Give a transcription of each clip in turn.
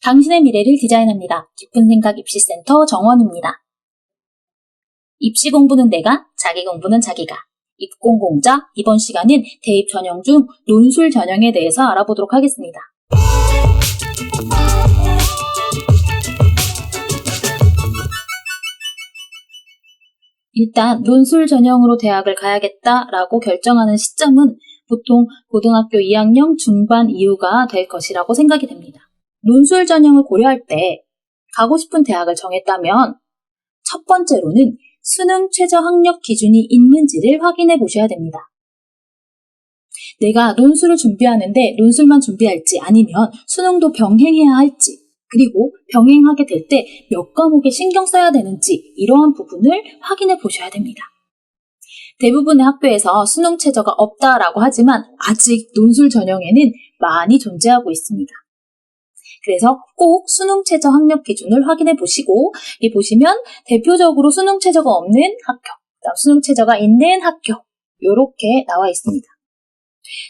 당신의 미래를 디자인합니다. 깊은 생각 입시센터 정원입니다. 입시 공부는 내가, 자기 공부는 자기가. 입공공자, 이번 시간은 대입 전형 중 논술 전형에 대해서 알아보도록 하겠습니다. 일단 논술 전형으로 대학을 가야겠다라고 결정하는 시점은 보통 고등학교 2학년 중반 이후가 될 것이라고 생각이 됩니다. 논술 전형을 고려할 때 가고 싶은 대학을 정했다면 첫 번째로는 수능 최저 학력 기준이 있는지를 확인해 보셔야 됩니다. 내가 논술을 준비하는데 논술만 준비할지 아니면 수능도 병행해야 할지, 그리고 병행하게 될 때 몇 과목에 신경 써야 되는지 이러한 부분을 확인해 보셔야 됩니다. 대부분의 학교에서 수능 최저가 없다라고 하지만 아직 논술 전형에는 많이 존재하고 있습니다. 그래서 꼭 수능 최저 학력 기준을 확인해 보시고, 이 보시면 대표적으로 수능 최저가 없는 학교, 그다음 수능 최저가 있는 학교 이렇게 나와 있습니다.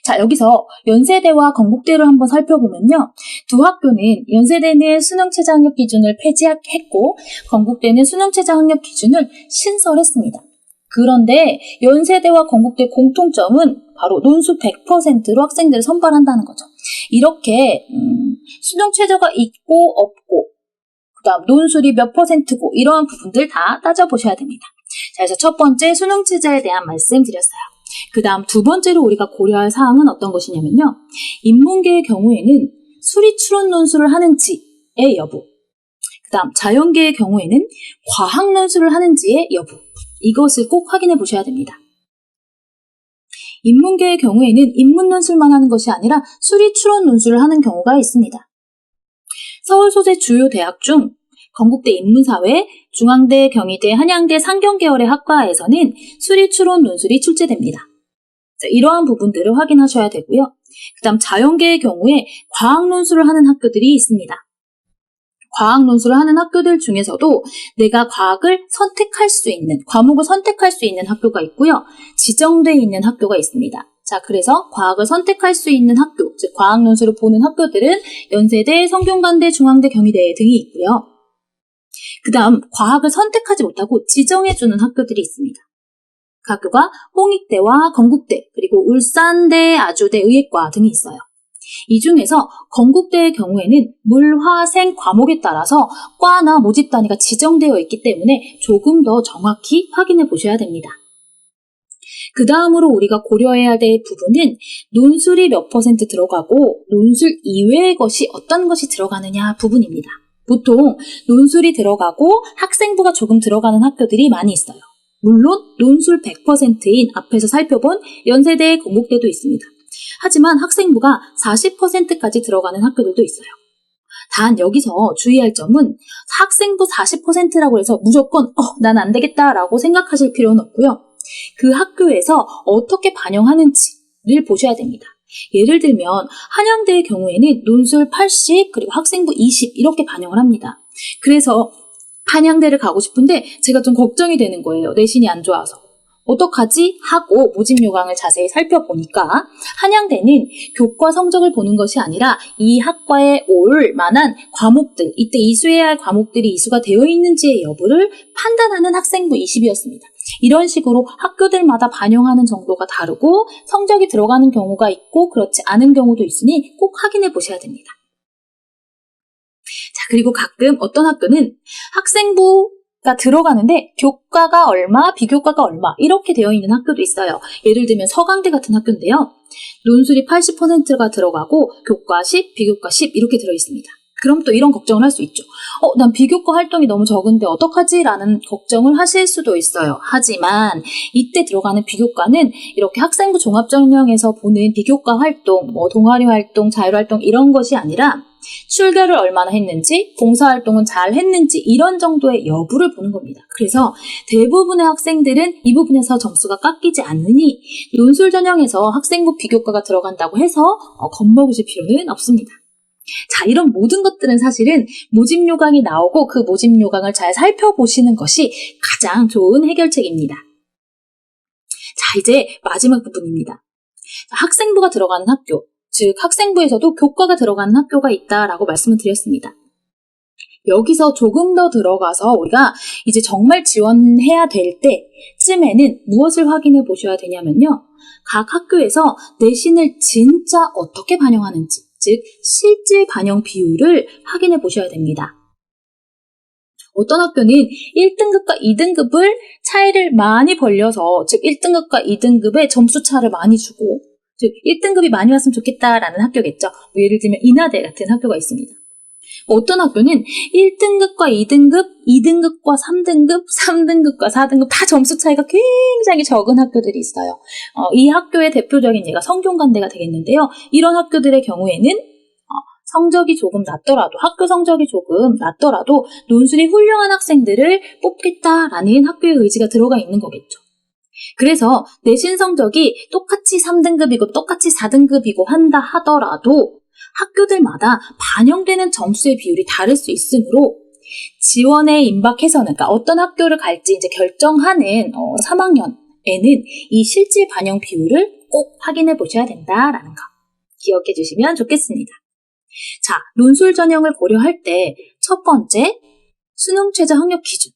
자, 여기서 연세대와 건국대를 한번 살펴보면요. 두 학교는 연세대는 수능 최저 학력 기준을 폐지했고 건국대는 수능 최저 학력 기준을 신설했습니다. 그런데 연세대와 건국대 공통점은 바로 논술 100%로 학생들을 선발한다는 거죠. 이렇게 수능 최저가 있고 없고 그다음 논술이 몇 %고 이러한 부분들 다 따져보셔야 됩니다. 자, 그래서 첫 번째 수능 최저에 대한 말씀 드렸어요. 그 다음 두 번째로 우리가 고려할 사항은 어떤 것이냐면요. 인문계의 경우에는 수리 추론 논술을 하는지의 여부, 그 다음 자연계의 경우에는 과학 논술을 하는지의 여부, 이것을 꼭 확인해 보셔야 됩니다. 인문계의 경우에는 인문 논술만 하는 것이 아니라 수리 추론 논술을 하는 경우가 있습니다. 서울 소재 주요 대학 중 건국대 인문사회, 중앙대, 경희대, 한양대 상경 계열의 학과에서는 수리 추론 논술이 출제됩니다. 자, 이러한 부분들을 확인하셔야 되고요. 그 다음 자연계의 경우에 과학 논술을 하는 학교들이 있습니다. 과학 논술을 하는 학교들 중에서도 내가 과학을 선택할 수 있는, 과목을 선택할 수 있는 학교가 있고요. 지정되어 있는 학교가 있습니다. 자, 그래서 과학을 선택할 수 있는 학교, 즉 과학 논술을 보는 학교들은 연세대, 성균관대, 중앙대, 경희대 등이 있고요. 그 다음 과학을 선택하지 못하고 지정해주는 학교들이 있습니다. 그 학교가 홍익대와 건국대, 그리고 울산대, 아주대, 의예과 등이 있어요. 이 중에서 건국대의 경우에는 물화생 과목에 따라서 과나 모집 단위가 지정되어 있기 때문에 조금 더 정확히 확인해 보셔야 됩니다. 그 다음으로 우리가 고려해야 될 부분은 논술이 몇 % 들어가고 논술 이외의 것이 어떤 것이 들어가느냐 부분입니다. 보통 논술이 들어가고 학생부가 조금 들어가는 학교들이 많이 있어요. 물론 논술 100%인 앞에서 살펴본 연세대, 건국대도 있습니다. 하지만 학생부가 40%까지 들어가는 학교들도 있어요. 단 여기서 주의할 점은 학생부 40%라고 해서 무조건 난 안 되겠다라고 생각하실 필요는 없고요. 그 학교에서 어떻게 반영하는지를 보셔야 됩니다. 예를 들면 한양대의 경우에는 논술 80 그리고 학생부 20 이렇게 반영을 합니다. 그래서 한양대를 가고 싶은데 제가 좀 걱정이 되는 거예요. 내신이 안 좋아서. 어떡하지? 하고 모집 요강을 자세히 살펴보니까 한양대는 교과 성적을 보는 것이 아니라 이 학과에 올 만한 과목들, 이때 이수해야 할 과목들이 이수가 되어 있는지의 여부를 판단하는 학생부 20이었습니다. 이런 식으로 학교들마다 반영하는 정도가 다르고 성적이 들어가는 경우가 있고 그렇지 않은 경우도 있으니 꼭 확인해 보셔야 됩니다. 자, 그리고 가끔 어떤 학교는 학생부가 들어가는데 교과가 얼마, 비교과가 얼마 이렇게 되어 있는 학교도 있어요. 예를 들면 서강대 같은 학교인데요. 논술이 80%가 들어가고 교과 10, 비교과 10 이렇게 들어있습니다. 그럼 또 이런 걱정을 할 수 있죠. 난 비교과 활동이 너무 적은데 어떡하지? 라는 걱정을 하실 수도 있어요. 하지만 이때 들어가는 비교과는 이렇게 학생부 종합전형에서 보는 비교과 활동, 동아리 활동, 자율활동 이런 것이 아니라 출결을 얼마나 했는지, 봉사활동은 잘 했는지 이런 정도의 여부를 보는 겁니다. 그래서 대부분의 학생들은 이 부분에서 점수가 깎이지 않으니 논술 전형에서 학생부 비교과가 들어간다고 해서 겁먹으실 필요는 없습니다. 자, 이런 모든 것들은 사실은 모집 요강이 나오고 그 모집 요강을 잘 살펴보시는 것이 가장 좋은 해결책입니다. 자, 이제 마지막 부분입니다. 학생부가 들어가는 학교, 즉 학생부에서도 교과가 들어가는 학교가 있다라고 말씀을 드렸습니다. 여기서 조금 더 들어가서 우리가 이제 정말 지원해야 될 때쯤에는 무엇을 확인해 보셔야 되냐면요. 각 학교에서 내신을 진짜 어떻게 반영하는지, 즉 실질 반영 비율을 확인해 보셔야 됩니다. 어떤 학교는 1등급과 2등급을 차이를 많이 벌려서, 즉 1등급과 2등급의 점수 차를 많이 주고, 즉 1등급이 많이 왔으면 좋겠다라는 학교겠죠. 예를 들면 인하대 같은 학교가 있습니다. 어떤 학교는 1등급과 2등급, 2등급과 3등급, 3등급과 4등급 다 점수 차이가 굉장히 적은 학교들이 있어요. 이 학교의 대표적인 예가 성균관대가 되겠는데요. 이런 학교들의 경우에는 성적이 조금 낮더라도, 학교 성적이 조금 낮더라도 논술이 훌륭한 학생들을 뽑겠다라는 학교의 의지가 들어가 있는 거겠죠. 그래서 내신 성적이 똑같이 3등급이고 똑같이 4등급이고 한다 하더라도 학교들마다 반영되는 점수의 비율이 다를 수 있으므로 지원에 임박해서는, 그러니까 어떤 학교를 갈지 이제 결정하는 3학년에는 이 실질 반영 비율을 꼭 확인해 보셔야 된다라는 거 기억해 주시면 좋겠습니다. 자, 논술 전형을 고려할 때 첫 번째, 수능 최저 학력 기준.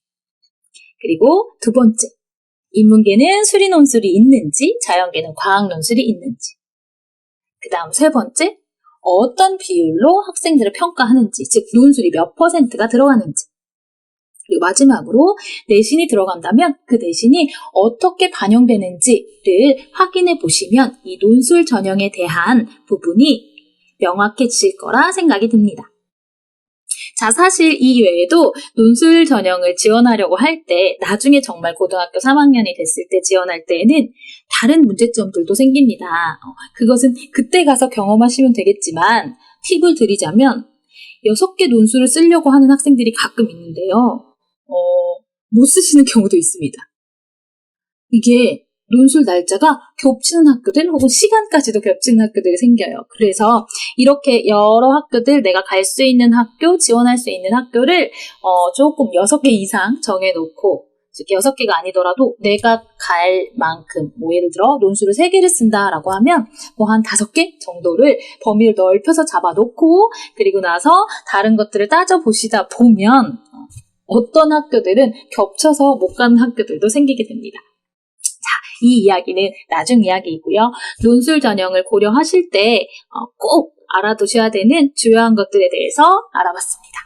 그리고 두 번째, 인문계는 수리 논술이 있는지, 자연계는 과학 논술이 있는지. 그 다음 세 번째, 어떤 비율로 학생들을 평가하는지, 즉 논술이 몇 %가 들어가는지. 그리고 마지막으로 내신이 들어간다면 그 내신이 어떻게 반영되는지를 확인해 보시면 이 논술 전형에 대한 부분이 명확해질 거라 생각이 듭니다. 자, 사실 이 외에도 논술 전형을 지원하려고 할 때, 나중에 정말 고등학교 3학년이 됐을 때 지원할 때에는 다른 문제점들도 생깁니다. 그것은 그때 가서 경험하시면 되겠지만 팁을 드리자면 6개 논술을 쓰려고 하는 학생들이 가끔 있는데요. 못 쓰시는 경우도 있습니다. 이게 논술 날짜가 겹치는 학교들 혹은 시간까지도 겹치는 학교들이 생겨요. 그래서 이렇게 여러 학교들, 내가 갈 수 있는 학교, 지원할 수 있는 학교를 조금 6개 이상 정해놓고, 즉 6개가 아니더라도 내가 갈 만큼, 예를 들어 논술을 3개를 쓴다라고 하면 한 5개 정도를 범위를 넓혀서 잡아놓고, 그리고 나서 다른 것들을 따져보시다 보면 어떤 학교들은 겹쳐서 못 가는 학교들도 생기게 됩니다. 이 이야기는 나중 이야기이고요. 논술 전형을 고려하실 때 꼭 알아두셔야 되는 주요한 것들에 대해서 알아봤습니다.